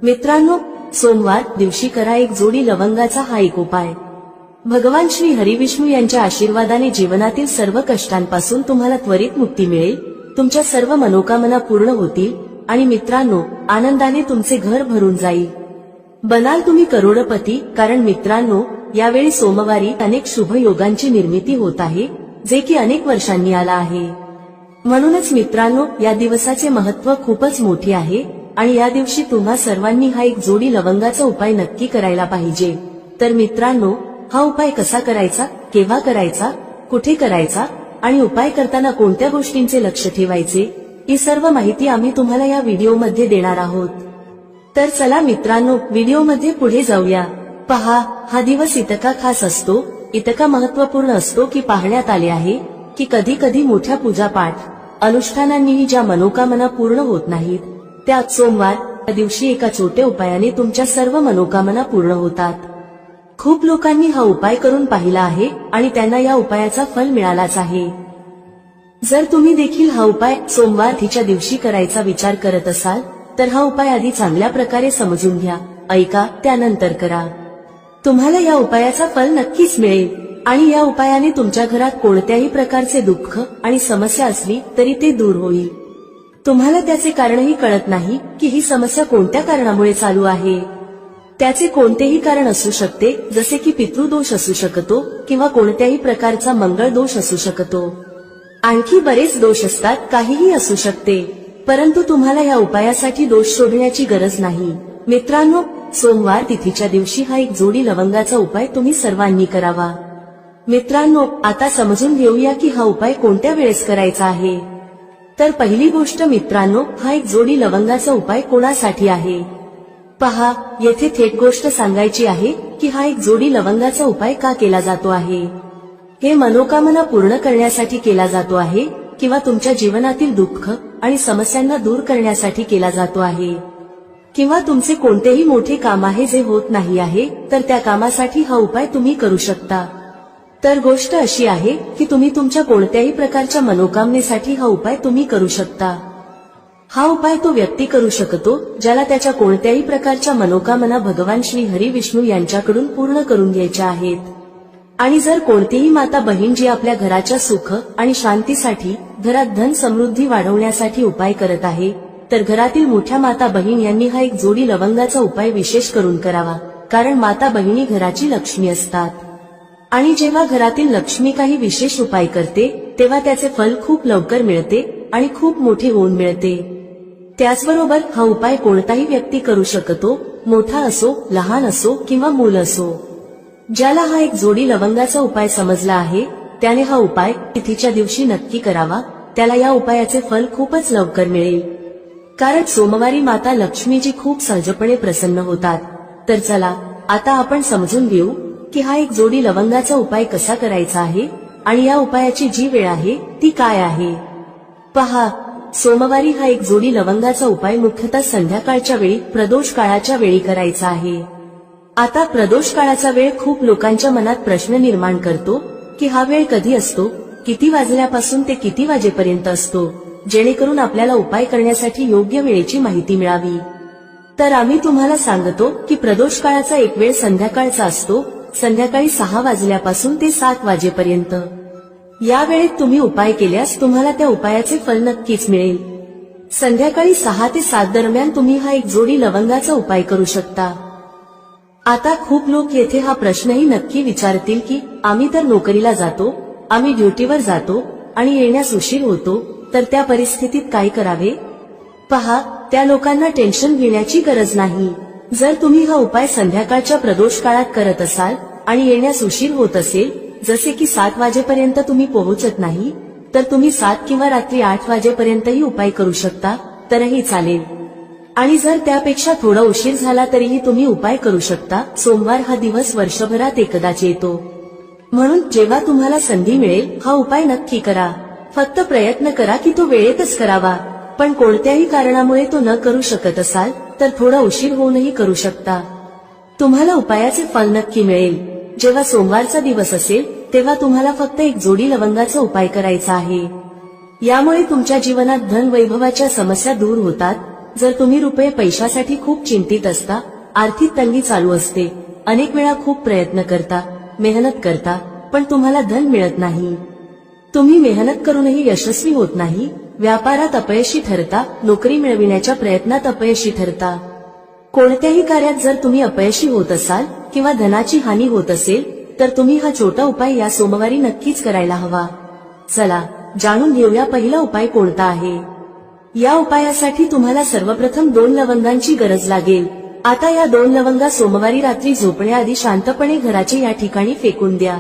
मित्रांनो, सोमवार दिवशी करा एक जोडी लवंगाचा हा एक उपाय। भगवान श्री हरिविष्णू यांच्या आशीर्वादाने जीवनातील सर्व कष्टांपासून तुम्हाला त्वरित मुक्ती मिळेल, तुमच्या सर्व मनोकामना पूर्ण होतील आणि मित्रांनो, आनंदाने तुमचे घर भरून जाईल। बनाल तुम्ही करोडपती, कारण मित्रांनो, यावेळी सोमवारी अनेक शुभ योगांची निर्मिती होत आहे, जे की अनेक वर्षांनी आला आहे। म्हणूनच मित्रांनो, या दिवसाचे महत्त्व खूपच मोठे आहे आणि या दिवशी तुम्हा सर्वांनी हा एक जोडी लवंगाचा उपाय नक्की करायला पाहिजे। तर मित्रांनो, हा उपाय कसा करायचा, केव्हा करायचा, कुठे करायचा आणि उपाय करताना कोणत्या गोष्टींचे लक्ष ठेवायचे, ही सर्व माहिती आम्ही तुम्हाला या व्हिडिओमध्ये देणार आहोत। तर चला मित्रांनो, व्हिडिओमध्ये पुढे जाऊया। पहा, हा दिवस इतका खास असतो, इतका महत्त्वपूर्ण असतो की पाहण्यात आले आहे की कधी कधी मोठ्या पूजापाठ अनुष्ठानांनीही ज्या मनोकामना पूर्ण होत नाहीत, त्या सोमवार या दिवशी एका छोट्या उपायाने तुमच्या सर्व मनोकामना पूर्ण होतात। खूप लोकांनी हा उपाय करून पाहिला आहे आणि त्यांना या उपायाचा फल मिळालाच आहे। जर तुम्ही देखील हा उपाय सोमवार तिच्या दिवशी करायचा विचार करत असाल तर हा उपाय आधी चांगल्या प्रकारे समजून घ्या, ऐका, त्यानंतर करा। तुम्हाला या उपायाचा फल नक्कीच मिळेल आणि या उपायाने तुमच्या घरात कोणत्याही प्रकारचे दुःख आणि समस्या असली तरी ते दूर होईल। तुम्हाला त्याचे कारणही कळत नाही की ही समस्या कोणत्या कारणामुळे चालू आहे। त्याचे कोणतेही कारण असू शकते, जसे की पितृदोष असू शकतो किंवा कोणत्याही प्रकारचा मंगळ दोष असू शकतो। आणखी बरेच दोष असतात, काहीही असू शकते, परंतु तुम्हाला या उपायासाठी दोष शोधण्याची गरज नाही। मित्रांनो, सोमवार तिथीच्या दिवशी हा एक जोडी लवंगाचा उपाय तुम्ही सर्वांनी करावा। मित्रांनो, आता समजून घेऊया की हा उपाय कोणत्या वेळेस करायचा आहे। तर पहिली गोष्ट मित्रांनो, हा एक जोडी लवंगाचा उपाय कोणासाठी आहे। पहा, येथे थेट गोष्ट सांगायची आहे की हा एक जोडी लवंगाचा उपाय का केला जातो आहे। हे मनोकामना पूर्ण करण्यासाठी केला जातो आहे किंवा तुमच्या जीवनातील दुःख आणि समस्यांना दूर करण्यासाठी केला जातो आहे, किंवा तुमचे कोणतेही मोठे काम आहे जे होत नाही आहे, तर त्या कामासाठी हा उपाय तुम्ही करू शकता। तर गोष्ट अशी आहे की तुम्ही तुमच्या कोणत्याही प्रकारच्या मनोकामनेसाठी हा उपाय तुम्ही करू शकता। हा उपाय तो व्यक्ती करू शकतो ज्याला त्याच्या कोणत्याही प्रकारच्या मनोकामना भगवान श्री हरिविष्णू यांच्याकडून पूर्ण करून घ्यायच्या आहेत। आणि जर कोणतीही माता बहीण जी आपल्या घराच्या सुख आणि शांतीसाठी, घरात धन समृद्धी वाढवण्यासाठी उपाय करत आहे, तर घरातील मोठ्या माता बहीण यांनी हा एक जोडी लवंगाचा उपाय विशेष करून करावा, कारण माता बहिणी घराची लक्ष्मी असतात आणि जेव्हा घरातील लक्ष्मी काही विशेष उपाय करते तेव्हा त्याचे फल खूप लवकर मिळते आणि खूप मोठे होऊन मिळते। त्याचबरोबर हा उपाय कोणताही व्यक्ती करू शकतो, मोठा असो, लहान असो किंवा मूल असो। ज्याला हा एक जोडी लवंगाचा उपाय समजला आहे त्याने हा उपाय तिथीच्या दिवशी नक्की करावा, त्याला या उपायाचे फल खूपच लवकर मिळेल, कारण सोमवारी माता लक्ष्मीजी खूप सहजपणे प्रसन्न होतात। तर चला, आता आपण समजून घेऊ की हा एक जोडी लवंगाचा उपाय कसा करायचा आहे आणि या उपायाची जी वेळ आहे ती काय आहे। पहा, सोमवारी हा एक जोडी लवंगाचा उपाय मुख्यतः संध्याकाळच्या वेळी, प्रदोष काळाच्या वेळी करायचा आहे। आता प्रदोष काळाचा वेळ खूप लोकांच्या मनात प्रश्न निर्माण करतो की हा वेळ कधी असतो, किती वाजल्यापासून ते किती वाजेपर्यंत असतो, जेणेकरून आपल्याला उपाय करण्यासाठी योग्य वेळेची माहिती मिळावी। तर आम्ही तुम्हाला सांगतो की प्रदोष काळाचा एक वेळ संध्याकाळचा असतो, संध्याकाळी 6 वाजल्यापासून ते 7 वाजेपर्यंत। या वेळेत तुम्ही उपाय केल्यास तुम्हाला त्या उपायाचे फल नक्कीच मिळेल। संध्याकाळी 6 ते 7 दरम्यान तुम्ही हा एक जोडी लवंगाचा उपाय करू शकता। आता खूप लोक येथे हा प्रश्नही नक्की विचारतील की आम्ही तर नोकरीला जातो, आम्ही ड्युटीवर जातो आणि येण्यास उशीर होतो, तर त्या परिस्थितीत काय करावे। पहा, त्या लोकांना टेन्शन घेण्याची गरज नाही। जर तुम्ही हा उपाय संध्याकाळच्या प्रदोष काळात करत असाल आणि येण्यास उशीर होत असेल, जसे की 7 वाजेपर्यंत तुम्ही पोहोचत नाही, तर तुम्ही 7 किंवा रात्री 8 वाजेपर्यंतही उपाय करू शकता, तरही चालेल। आणि जर त्यापेक्षा थोडा उशीर झाला तरीही तुम्ही उपाय करू शकता। सोमवार हा दिवस वर्षभरात एकदाच येतो, म्हणून जेव्हा तुम्हाला संधी मिळेल हा उपाय नक्की करा। फक्त प्रयत्न करा की तो वेळेतच करावा, पण कोणत्याही कारणामुळे तो न करू शकत असाल तर थोडा उशीर होऊनही करू शकता। तुम्हाला उपायाचे फल नक्की मिळेल। जेव्हा सोमवारचा दिवस असेल तेव्हा तुम्हाला फक्त एक जोडी लवंगाचा उपाय करायचा आहे। यामुळे तुमच्या जीवनात धन वैभवाच्या समस्या दूर होतात, जर तुम्ही रुपये पैशासाठी खूप चिंतित असता, आर्थिक तंगी चालू असते, अनेक वेळा खूप प्रयत्न करता, मेहनत करता, पण तुम्हाला धन मिळत नाही, तुम्ही मेहनत करूनही यशस्वी होत नाही, व्यापारात अपयशी ठरता, नोकरी मिळविण्याच्या प्रयत्नात अपयशी ठरता, कोणत्याही कार्यात जर तुम्ही अपयशी होत असाल किंवा धनाची हानी होत असेल तर तुम्ही हा छोटा उपाय या सोमवारी नक्कीच करायला हवा. चला जाणून घेऊया पहिला उपाय कोणता आहे. या उपायासाठी तुम्हाला सर्वप्रथम 2 लवंगांची गरज लागेल. आता या 2 लवंगा सोमवारी रात्री झोपण्याआधी शांतपणे घराच्या या ठिकाणी फेकून द्या.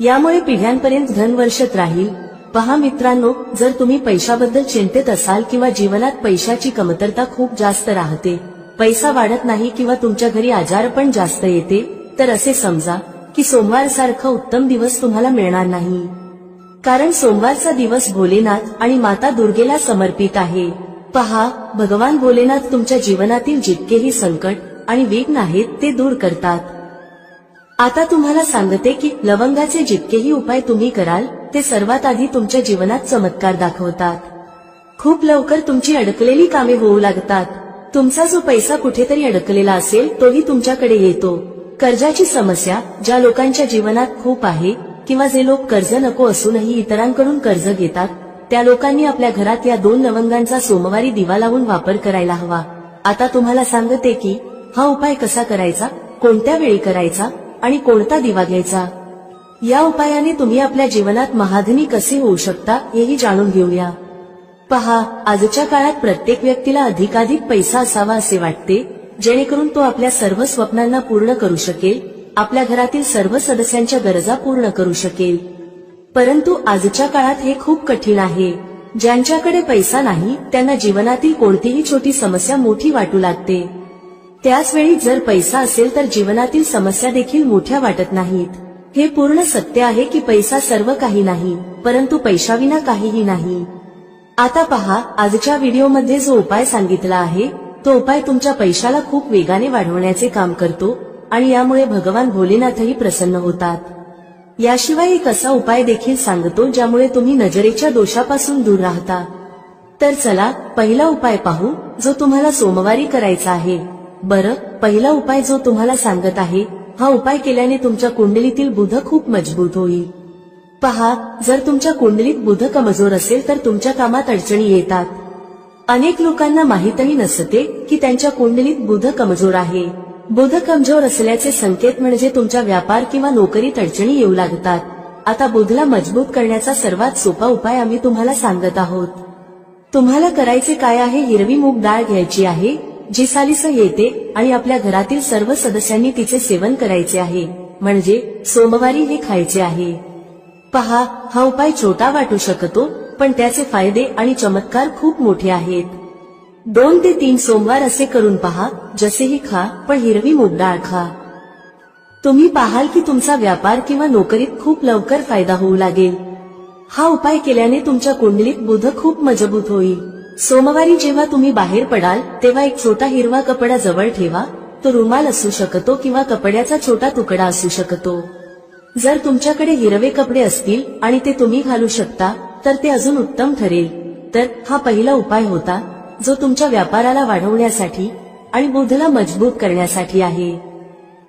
यामुळे पिढ्यांपर्यंत धन वर्षत राहील. पहा मित्रांनो, जर तुम्ही पैशाबद्दल चिंतित असाल किंवा जीवनात पैशाची कमतरता खूप जास्त राहते, पैसा वाढत नाही किंवा तुमच्या घरी आजारपण जास्त येते, तर असे समजा की सोमवार सारखा उत्तम दिवस तुम्हाला मिळणार नाही. कारण सोमवारचा दिवस भोलेनाथ आणि माता दुर्गेला समर्पित आहे. पहा, भगवान भोलेनाथ तुमच्या जीवनातील जितकेही संकट आणि विघ्न आहेत ते दूर करतात. आता तुम्हाला सांगते की लवंगाचे जितकेही उपाय तुम्ही कराल ते सर्वात आधी तुमच्या जीवनात चमत्कार दाखवतात. खूप लवकर तुमची अडकलेली कामे होऊ लागतात. तुमचा जो पैसा कुठेतरी अडकलेला असेल तोही तुमच्याकडे येतो. कर्जाची समस्या ज्या लोकांच्या जीवनात खूप आहे किंवा जे लोक कर्ज नको असूनही इतरांकडून कर्ज घेतात, त्या लोकांनी आपल्या घरात या 2 लवंगांचा सोमवारी दिवा लावून वापर करायला हवा. आता तुम्हाला सांगते की हा उपाय कसा करायचा, कोणत्या वेळी करायचा आणि कोणता दिवा घ्यायचा. या उपायाने तुम्ही आपल्या जीवनात महाधनी कसे होऊ शकता हेही जाणून घेऊया. पहा, आजच्या काळात प्रत्येक व्यक्तीला अधिकाधिक पैसा असावा असे वाटते, जेणेकरून तो आपल्या सर्व स्वप्नांना पूर्ण करू शकेल, आपल्या घरातील सर्व सदस्यांच्या गरजा पूर्ण करू शकेल. परंतु आजच्या काळात हे खूप कठीण आहे. ज्यांच्याकडे पैसा नाही त्यांना जीवनातील कोणतीही छोटी समस्या मोठी वाटू लागते. त्याच वेळी जर पैसा असेल तर जीवनातील समस्या देखील मोठ्या वाटत नाहीत. हे पूर्ण सत्य आहे की पैसा सर्व काही नाही, परंतु पैशाविना काहीही नाही. आता पहा, आजच्या व्हिडिओमध्ये जो उपाय सांगितला आहे तो उपाय तुमच्या पैशाला खूप वेगाने वाढवण्याचे काम करतो आणि यामुळे भगवान भोलेनाथही प्रसन्न होतात. याशिवाय एक असा उपाय देखील सांगतो ज्यामुळे तुम्ही नजरेच्या दोषापासून दूर राहता. तर चला पहिला उपाय पाहू जो तुम्हाला सोमवारी करायचा आहे. बरं, पहिला उपाय जो तुम्हाला सांगत आहे, हा उपाय केल्याने तुमच्या कुंडलीतील बुध खूप मजबूत होईल. पहा, जर तुमच्या कुंडलीत बुध कमजोर असेल तर तुमच्या कामात अडचणी येतात. अनेक लोकांना माहीतही नसते की त्यांच्या कुंडलीत बुध कमजोर आहे. बुध कमजोर असल्याचे संकेत म्हणजे तुमच्या व्यापार किंवा नोकरीत अडचणी येऊ लागतात. आता बुधला मजबूत करण्याचा सर्वात सोपा उपाय आम्ही तुम्हाला सांगत आहोत. तुम्हाला करायचे काय आहे, हिरवी मूग डाळ घ्यायची आहे जी सालीसह येते आणि आपल्या घरातील सर्व सदस्यांनी तिचे सेवन करायचे आहे, म्हणजे सोमवारी हे खायचे आहे. पहा, हा उपाय छोटा वाटू शकतो पण त्याचे फायदे आणि चमत्कार खूप मोठे आहेत. 2 ते 3 सोमवार असे करून पहा, जसेही खा पण हिरवी मूग डाळ खा. तुम्ही पाहाल की तुमचा व्यापार किंवा नोकरीत खूप लवकर फायदा होऊ लागेल. हा उपाय केल्याने तुमच्या कुंडलीत बुध खूप मजबूत होईल. सोमवारी जेव्हा तुम्ही बाहेर पडाल तेव्हा एक छोटा हिरवा कपडा जवळ ठेवा. तो रुमाल असू शकतो किंवा कपड्याचा छोटा तुकडा असू शकतो. जर तुमच्याकडे हिरवे कपडे असतील आणि ते तुम्ही घालू शकता तर ते अजून उत्तम ठरेल. तर हा पहिला उपाय होता जो तुमच्या व्यापाराला वाढवण्यासाठी आणि बुधला मजबूत करण्यासाठी आहे.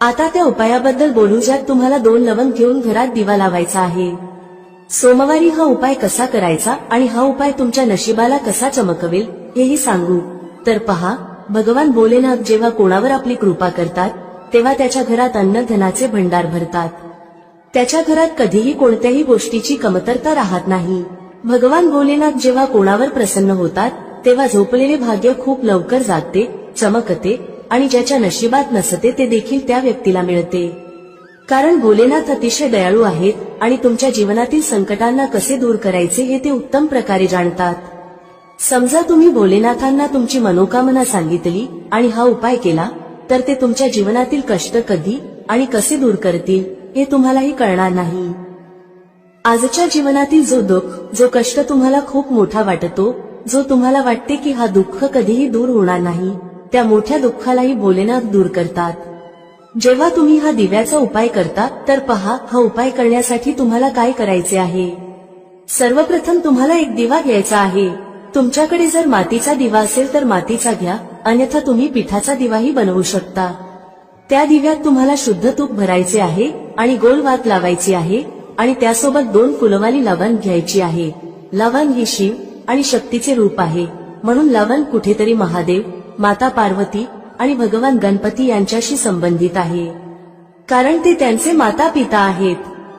आता त्या उपायाबद्दल बोलू ज्यात तुम्हाला 2 लवंग घेऊन घरात दिवा लावायचा आहे. सोमवारी हा उपाय कसा करायचा आणि हा उपाय तुमच्या नशिबाला कसा चमकवेल हेही सांगू. तर पहा, भगवान भोलेनाथ जेव्हा कोणावर आपली कृपा करतात तेव्हा त्याच्या घरात अन्न धनाचे भंडार भरतात. त्याच्या घरात कधीही कोणत्याही गोष्टीची कमतरता राहत नाही. भगवान भोलेनाथ जेव्हा कोणावर प्रसन्न होतात तेव्हा झोपलेले भाग्य खूप लवकर जागते, चमकते आणि ज्याच्या नशिबात नसते ते देखील त्या व्यक्तीला मिळते. कारण भोलेनाथ अतिशय दयाळू आहेत आणि तुमच्या जीवनातील संकटांना कसे दूर करायचे हे ते उत्तम प्रकारे जाणतात. समजा तुम्ही भोलेनाथांना तुमची मनोकामना सांगितली आणि हा उपाय केला तर ते तुमच्या जीवनातील कष्ट कधी आणि कसे दूर करतील हे तुम्हालाही कळणार नाही. आजच्या जीवनातील जो दुःख, जो कष्ट तुम्हाला खूप मोठा वाटतो, जो तुम्हाला वाटते की हा दुःख कधीही दूर होणार नाही, त्या मोठ्या दुःखालाही भोलेनाथ दूर करतात. जेव्हा तुम्ही हा दिव्याचा उपाय करता तर पहा, हा उपाय करण्यासाठी तुम्हाला काय करायचे आहे. सर्वप्रथम तुम्हाला एक दिवा घ्यायचा आहे. तुमच्याकडे जर मातीचा दिवा असेल तर मातीचा घ्या, अन्यथा तुम्ही पिठाचा दिवाही बनवू शकता। त्या दिव्यात तुम्हाला शुद्ध तूप भरायचे आहे आणि गोल वात लावायची आहे आणि त्यासोबत 2 फुलवाली लवंग घ्यायची आहे। लवंग ही शिव आणि शक्तीचे रूप आहे, म्हणून लवंग कुठेतरी महादेव, माता पार्वती आणि भगवान गणपती यांच्याशी संबंधित आहे, कारण ते त्यांचे माता पिता आहेत।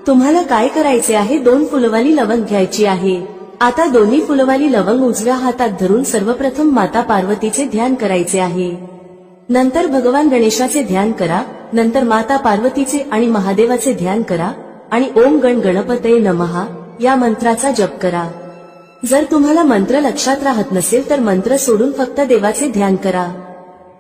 तुम्हाला काय करायचे आहे, 2 फुलवाली लवंग घ्यायची आहे। आता दोन्ही फुलवाली लवंग उजव्या हातात धरून सर्वप्रथम माता पार्वतीचे ध्यान करायचे आहे, नंतर भगवान गणेशाचे ध्यान करा, नंतर माता पार्वतीचे आणि महादेवाचे ध्यान करा आणि ओम गण गणपतये नमः या मंत्राचा जप करा। जर तुम्हाला मंत्र लक्षात राहत नसेल तर मंत्र सोडून फक्त देवाचे ध्यान करा।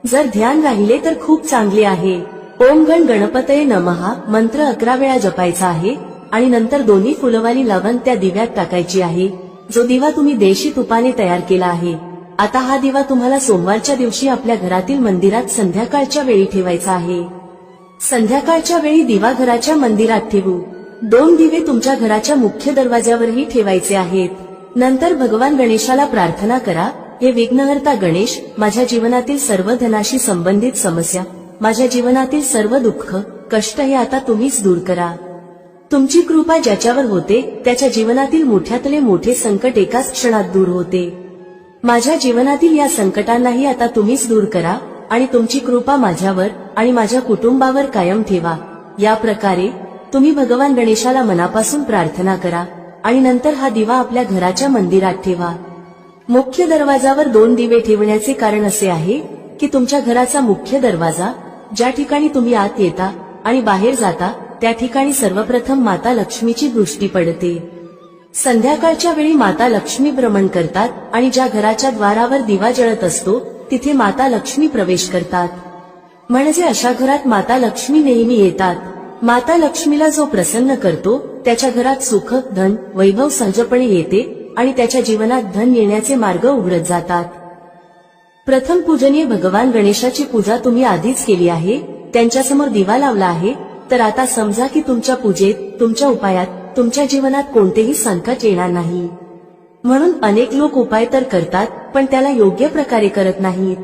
जर ध्यान राहिले तर खूप चांगले आहे। ओम गण गणपतये नमः मंत्र 11 वेळा जपायचा आहे आणि नंतर दोन्ही फुलवाली लवंग त्या दिव्यात टाकायची आहे, जो दिवा तुम्ही देशी तुपाने तयार केला आहे। आता हा दिवा तुम्हाला सोमवारच्या दिवशी आपल्या घरातील मंदिरात संध्याकाळच्या वेळी ठेवायचा आहे। संध्याकाळच्या वेळी दिवा घराच्या मंदिरात ठेवू। 2 दिवे तुमच्या घराच्या मुख्य दरवाजावरही ठेवायचे आहेत। नंतर भगवान गणेशाला प्रार्थना करा, हे विघ्नहर्ता गणेश, माझ्या जीवनातील सर्व धनाशी संबंधित समस्या, माझ्या जीवनातील सर्व दुःख कष्ट हे आता तुम्हीच दूर करा। तुमची कृपा ज्याच्यावर होते त्याच्या जीवनातील मोठ्यातले मोठे संकट एकाच क्षणात दूर होते। माझ्या जीवनातील या संकटांनाही आता तुम्हीच दूर करा आणि तुमची कृपा माझ्यावर आणि माझ्या कुटुंबावर कायम ठेवा। या प्रकारे तुम्ही भगवान गणेशाला मनापासून प्रार्थना करा आणि नंतर हा दिवा आपल्या घराच्या मंदिरात ठेवा। मुख्य दरवाजावर 2 दिवे ठेवण्याचे कारण असे आहे की तुमच्या घराचा मुख्य दरवाजा, ज्या ठिकाणी तुम्ही आत येता आणि बाहेर जाता, त्या ठिकाणी सर्वप्रथम माता लक्ष्मीची दृष्टी पडते। संध्याकाळच्या वेळी माता लक्ष्मी भ्रमण करतात आणि ज्या घराच्या द्वारावर दिवा जळत असतो तिथे माता लक्ष्मी प्रवेश करतात, म्हणजे अशा घरात माता लक्ष्मी नेहमी येतात। माता लक्ष्मीला जो प्रसन्न करतो त्याच्या घरात सुख, धन, वैभव सहजपणे येते आणि त्याच्या जीवनात धन येण्याचे मार्ग उघडत जातात। प्रथम पूजनीय भगवान गणेशाची पूजा तुम्ही आधीच केली आहे, त्यांच्यासमोर दिवा लावला आहे, तर आता समजा की तुमच्या पूजेत, तुमच्या उपायात, तुमच्या जीवनात कोणतेही संकट येणार नाही। म्हणून अनेक लोक उपाय तर करतात पण त्याला योग्य प्रकारे करत नाहीत।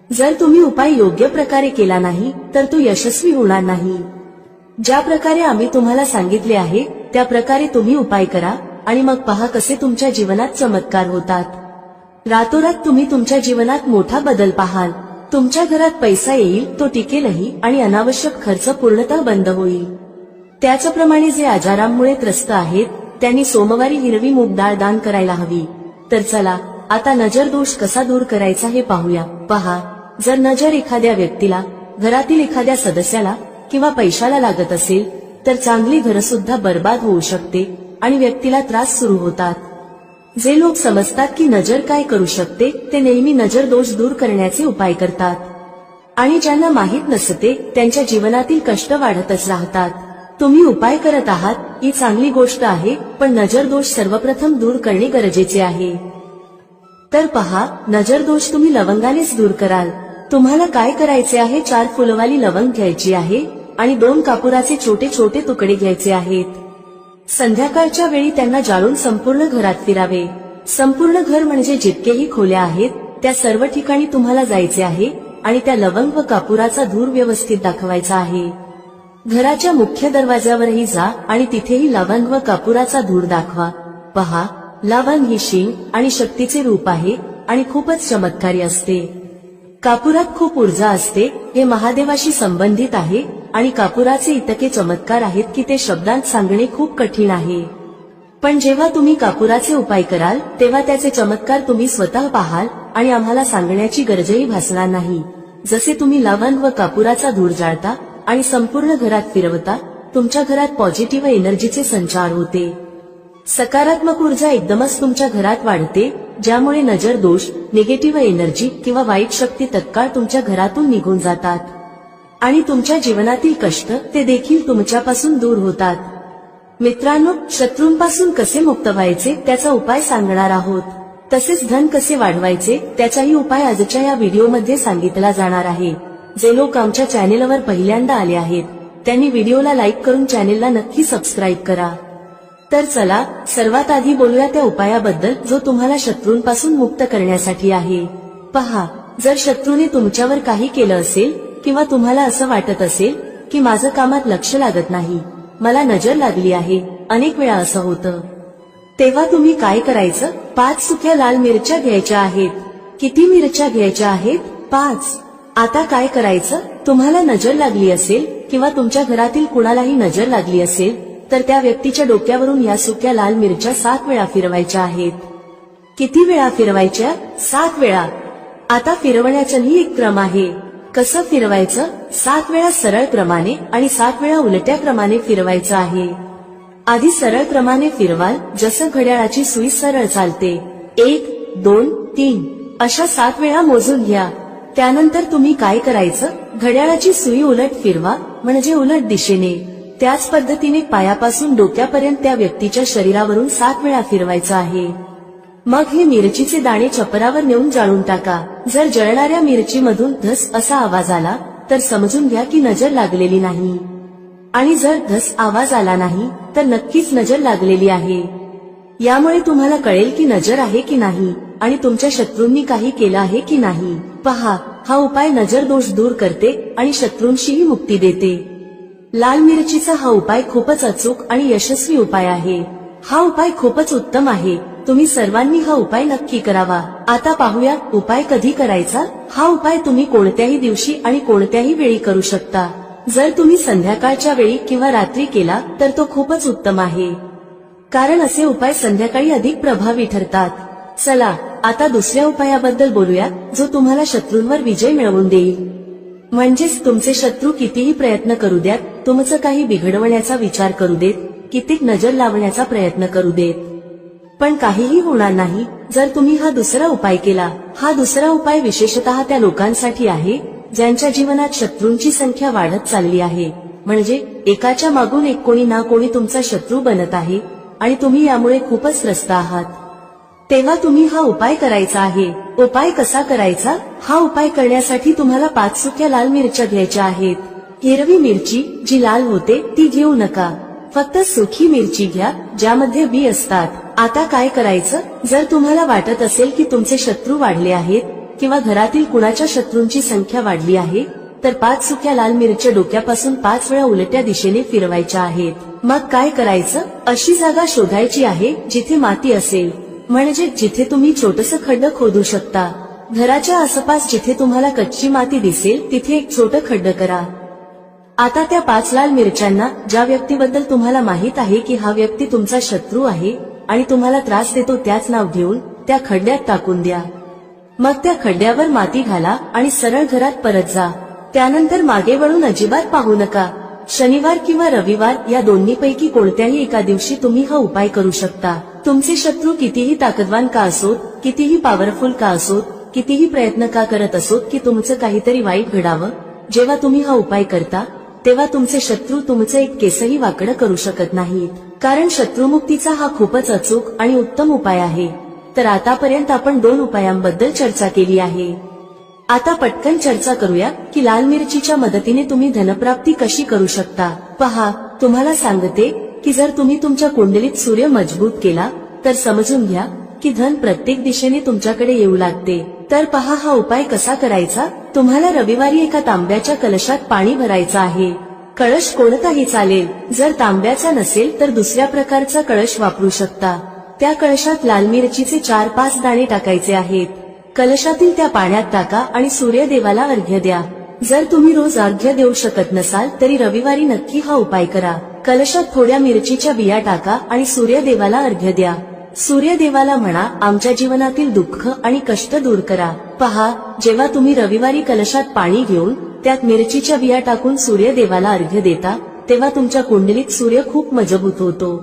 जर तुम्ही उपाय योग्य प्रकारे केला नाही तर तो यशस्वी होणार नाही। ज्या प्रकारे आम्ही तुम्हाला सांगितले आहे त्या प्रकारे तुम्ही उपाय करा आणि मग पहा कसे तुमच्या जीवनात चमत्कार होतात। रातोरात तुम्ही तुमच्या जीवनात मोठा बदल पाहाल। तुमच्या घरात पैसा येईल, तो टिकेलही आणि अनावश्यक खर्च पूर्णतः बंद होईल। त्याचप्रमाणे जे आजारांमुळे त्रस्त आहेत त्यांनी सोमवारी हिरवी मूग डाळ दान करायला हवी। तर चला आता नजर दोष कसा दूर करायचा हे पाहूया। पहा, जर नजर एखाद्या व्यक्तीला, घरातील एखाद्या सदस्याला किंवा पैशाला लागत असेल तर चांगली घरसुद्धा बर्बाद होऊ शकते आणि व्यक्तीला त्रास सुरू होतात। जे लोक समजतात की नजर काय करू शकते ते नेहमी नजर दोष दूर करण्याचे उपाय करतात, आणि ज्यांना माहित नसते त्यांच्या जीवनातील कष्ट वाढतच राहतात। तुम्ही उपाय करत आहात ही चांगली गोष्ट आहे, पण नजर दोष सर्वप्रथम दूर करणे गरजेचे आहे। तर पहा, नजर दोष तुम्ही लवंगानेच दूर कराल। तुम्हाला काय करायचे आहे, 4 फुलवाली लवंग घ्यायची आहे आणि 2 कापुराचे छोटे छोटे तुकडे घ्यायचे आहेत। संध्याकाळच्या वेळी त्यांना जाळून संपूर्ण घरात फिरावे। संपूर्ण घर म्हणजे जितकेही खोल्या आहेत त्या सर्व ठिकाणी तुम्हाला जायचे आहे आणि त्या लवंग व कापुराचा धूर व्यवस्थित दाखवायचा आहे। घराच्या मुख्य दरवाजावरही जा आणि तिथेही लवंग व कापुराचा धूर दाखवा। पहा, लवंग ही शिव आणि शक्तीचे रूप आहे आणि खूपच चमत्कारी असते। कापुरात खूप ऊर्जा असते, हे महादेवाशी संबंधित आहे आणि कापुराचे इतके चमत्कार आहेत की ते शब्दांत सांगणे खूप कठीण आहे। पण जेव्हा तुम्ही कापुराचे उपाय कराल तेव्हा त्याचे चमत्कार तुम्ही स्वतः पाहाल आणि आम्हाला सांगण्याची गरजही भासणार नाही। जसे तुम्ही लवंग व कापुराचा धूर जाळता आणि संपूर्ण घरात फिरवता, तुमच्या घरात पॉझिटिव्ह एनर्जीचे संचार होते। सकारात्मक ऊर्जा एकदमच तुमच्या घरात वाढते, ज्यामुळे नजर दोष, निगेटिव्ह एनर्जी किंवा वाईट शक्ती तत्काळ तुमच्या घरातून निघून जातात आणि तुमच्या जीवनातील कष्ट ते देखील तुमच्यापासून दूर होतात। मित्रांनो, शत्रूंपासून कसे मुक्त व्हायचे त्याचा उपाय सांगणार आहोत। तसेच धन कसे वाढवायचे त्याचाही उपाय आजच्या या व्हिडिओमध्ये सांगितला जाणार आहे। जे लोक आमच्या चॅनेलवर पहिल्यांदा आले आहेत त्यांनी व्हिडिओला लाईक करून चॅनेलला नक्की सबस्क्राईब करा। तर चला सर्वात आधी बोलूया त्या उपायाबद्दल जो तुम्हाला शत्रूंपासून मुक्त करण्यासाठी आहे. पहा, जर शत्रूने तुमच्यावर काही केलं असेल किंवा तुम्हाला असं वाटत असेल की माझं कामात लक्ष लागत नाही, मला नजर लागली आहे, अनेक वेळा असं होतं, तेव्हा तुम्ही काय करायचं? 5 सुक्या लाल मिरच्या घ्यायच्या आहेत. किती मिरच्या घ्यायच्या आहेत? 5. आता काय करायचं? तुम्हाला नजर लागली असेल किंवा तुमच्या घरातील कुणालाही नजर लागली असेल तर त्या व्यक्तीच्या डोक्यावरून या सुक्या लाल मिरच्या 7 वेळा फिरवायच्या आहेत. किती वेळा फिरवायच्या? 7 वेळा. आता फिरवण्याचाही एक क्रम आहे. कसं फिरवायचं? 7 वेळा सरळ क्रमाने आणि 7 वेळा उलट्या क्रमाने फिरवायचं आहे. आधी सरळ क्रमाने फिरवाल, जसं घड्याळाची सुई सरळ चालते. 1, 2, 3 अशा 7 वेळा मोजून घ्या. त्यानंतर तुम्ही काय करायचं? घड्याळाची सुई उलट फिरवा, म्हणजे उलट दिशेने. त्याच पद्धतीने पायापासून डोक्यापर्यंत त्या व्यक्तीच्या शरीरावरून 7 वेळा फिरवायचं आहे. मग हे मिरचीचे दाणे छपरावर नेऊन जाळून टाका. जर जळणाऱ्या मिरचीमधून धस असा आवाज आला तर समजून घ्या की नजर लागलेली नाही, आणि जर धस आवाज आला नाही तर नक्कीच नजर लागलेली आहे. यामुळे तुम्हाला कळेल की नजर आहे की नाही आणि तुमच्या शत्रूंनी काही केलं आहे की नाही. पहा, हा उपाय नजर दोष दूर करते आणि शत्रूंशीही मुक्ती देते. लाल मिरचीचा हा उपाय खूपच अचूक आणि यशस्वी उपाय आहे. हा उपाय खूपच उत्तम आहे. तुम्ही सर्वांनी हा उपाय नक्की करावा. आता पाहूया उपाय कधी करायचा. हा उपाय तुम्ही कोणत्याही दिवशी आणि कोणत्याही वेळी करू शकता. जर तुम्ही संध्याकाळच्या वेळी किंवा रात्री केला तर तो खूपच उत्तम आहे, कारण असे उपाय संध्याकाळी अधिक प्रभावी ठरतात. चला आता दुसऱ्या उपायाबद्दल बोलूया जो तुम्हाला शत्रूंवर विजय मिळवून देईल. म्हणजेच तुमचे शत्रू कितीही प्रयत्न करू द्यात, तुमचं काही बिघडवण्याचा विचार करू देत, कितीक नजर लावण्याचा प्रयत्न करू देत, पण काहीही होणार नाही जर तुम्ही हा दुसरा उपाय केला. हा दुसरा उपाय विशेषतः त्या लोकांसाठी आहे ज्यांच्या जीवनात शत्रूंची संख्या वाढत चालली आहे. म्हणजे एकाच्या मागून एक कोणी ना कोणी तुमचा शत्रू बनत आहे आणि तुम्ही यामुळे खूपच त्रस्त आहात. तेव्हा तुम्ही हा उपाय करायचा आहे. उपाय कसा करायचा? हा उपाय करण्यासाठी तुम्हाला 5 सुक्या लाल मिरच्या घ्यायच्या आहेत. हिरवी मिरची जी लाल होते ती घेऊ नका, फक्त सुकी मिरची घ्या ज्यामध्ये बी असतात. आता काय करायचं? जर तुम्हाला वाटत असेल की तुमचे शत्रू वाढले आहेत किंवा घरातील कुणाच्या शत्रूंची संख्या वाढली आहे तर 5 सुक्या लाल मिरच्या डोक्यापासून 5 वेळा उलट्या दिशेने फिरवायच्या आहेत. मग काय करायचं? अशी जागा शोधायची आहे जिथे माती असेल, म्हणजे जिथे तुम्ही छोटंसं खड्ड खोदू शकता. घराच्या आसपास जिथे तुम्हाला कच्ची माती दिसेल तिथे एक छोटं खड्ड करा. आता त्या 5 लाल मिरच्यांना ज्या व्यक्तीबद्दल तुम्हाला माहित आहे की हा व्यक्ती तुमचा शत्रू आहे आणि तुम्हाला त्रास देतो त्याच नाव घेऊन त्या खड्ड्यात टाकून द्या. मग त्या खड्ड्यावर माती घाला आणि सरळ घरात परत जा. त्यानंतर मागे वळून अजिबात पाहू नका. शनिवार किंवा रविवार या दोन्हीपैकी कोणत्याही एका दिवशी तुम्ही हा उपाय करू शकता. तुमचे शत्रू कितीही ताकदवान का असोत, कितीही पॉवरफुल का असोत, कितीही प्रयत्न का करत असोत की तुमचं काहीतरी वाईट घडावं, जेव्हा तुम्ही हा उपाय करता तेव्हा तुमचे शत्रू तुमचं एक केसही वाकडं करू शकत नाहीत, कारण शत्रुमुक्तीचा हा खूपच अचूक आणि उत्तम उपाय आहे. तर आतापर्यंत आपण 2 उपायांबद्दल चर्चा केली आहे. आता पटकन चर्चा करूया की लाल मिरचीच्या मदतीने तुम्ही धनप्राप्ती कशी करू शकता. पहा, तुम्हाला सांगते की जर तुम्ही तुमच्या कुंडलीत सूर्य मजबूत केला तर समजून घ्या की धन प्रत्येक दिशेने तुमच्याकडे येऊ लागते. तर पहा हा उपाय कसा करायचा. तुम्हाला रविवारी एका तांब्याच्या कलशात पाणी भरायचं आहे. कळश कोणताही चालेल. जर तांब्याचा नसेल तर दुसऱ्या प्रकारचा कळश वापरू शकता. त्या कळशात लाल मिरचीचे 4-5 दाणे टाकायचे आहेत. कलशातील त्या पाण्यात टाका आणि सूर्यदेवाला अर्घ्य द्या. जर तुम्ही रोज अर्घ्य देऊ शकत नसाल तरी रविवारी नक्की हा उपाय करा. कलशात थोड्या मिरचीच्या बिया टाका आणि सूर्यदेवाला अर्घ्य द्या. सूर्यदेवाला म्हणा, आमच्या जीवनातील दुःख आणि कष्ट दूर करा. पहा, जेव्हा तुम्ही रविवारी कलशात पाणी घेऊन त्यात मिरचीच्या बिया टाकून सूर्यदेवाला अर्घ्य देता तेव्हा तुमच्या कुंडलीत सूर्य खूप मजबूत होतो.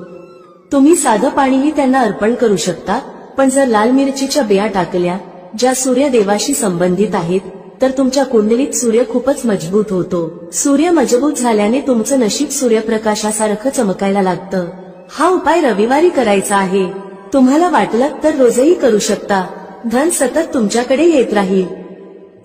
तुम्ही साधं पाणीही त्यांना अर्पण करू शकता, पण जर लाल मिरचीच्या बिया टाकल्या ज्या सूर्यदेवाशी संबंधित आहेत तर तुमच्या कुंडलीत सूर्य खूपच मजबूत होतो. सूर्य मजबूत झाल्याने तुमचं नशीब सूर्यप्रकाशासारखं चमकायला लागतं. हा उपाय रविवारी करायचा आहे. तुम्हाला वाटलं तर रोजही करू शकता. धन सतत तुमच्याकडे येत राहील.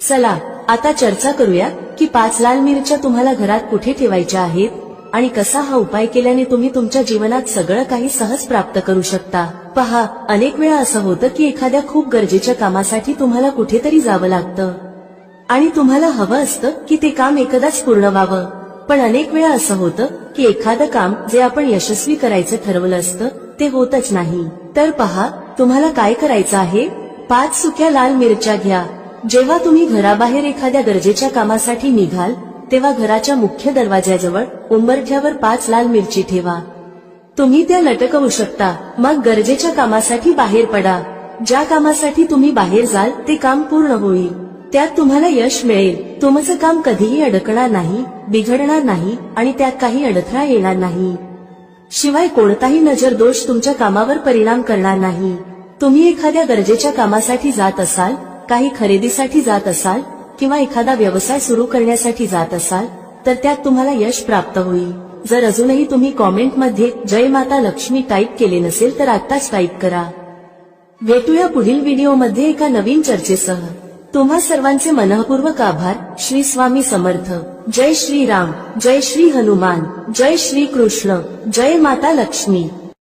चला आता चर्चा करूया की 5 लाल मिरच्या तुम्हाला घरात कुठे ठेवायच्या आहेत आणि कसा हा उपाय केल्याने तुम्ही तुमच्या जीवनात सगळं काही सहज प्राप्त करू शकता। पहा, अनेक वेळा असं होतं की एखाद्या खूप गरजेच्या कामासाठी तुम्हाला कुठेतरी जावं लागतं आणि तुम्हाला हवं असतं की ते काम एकदाच पूर्ण व्हावं, पण अनेक वेळा असं होतं की एखादं काम जे आपण यशस्वी करायचं ठरवलं असतं ते होतच नाही। तर पहा, तुम्हाला काय करायचं आहे, 5 सुक्या लाल मिरच्या घ्या। जेव्हा तुम्ही घराबाहेर एखाद्या गरजेच्या कामासाठी निघाल तेव्हा घराच्या मुख्य दरवाज्याजवळ उंबरठ्यावर 5 लाल मिरची ठेवा। तुम्ही त्या लटकवू शकता। मग गरजेच्या कामासाठी बाहेर पडा। ज्या कामासाठी तुम्ही बाहेर जाल ते काम पूर्ण होईल, त्यात तुम्हाला यश मिळेल। तुमचं काम कधीही अडकणार नाही, बिघडणार नाही आणि त्यात काही अडथळा येणार नाही। शिवाय कोणताही नजर दोष तुमच्या कामावर परिणाम करणार नाही। तुम्ही एखाद्या गरजेच्या कामासाठी जात असाल, काही खरेदीसाठी जात असाल किंवा एखादा व्यवसाय सुरू करण्यासाठी जात असाल तर त्यात तुम्हाला यश प्राप्त होईल। जर अजूनही तुम्ही कॉमेंटमध्ये जय माता लक्ष्मी टाईप केले नसेल तर आत्ताच टाईप करा। भेटूया पुढील व्हिडिओमध्ये एका नवीन चर्चेसह। तुम्हा सर्वांचे मनःपूर्वक आभार। श्री स्वामी समर्थ। जय श्री राम, जय श्री हनुमान, जय श्री कृष्ण, जय माता लक्ष्मी।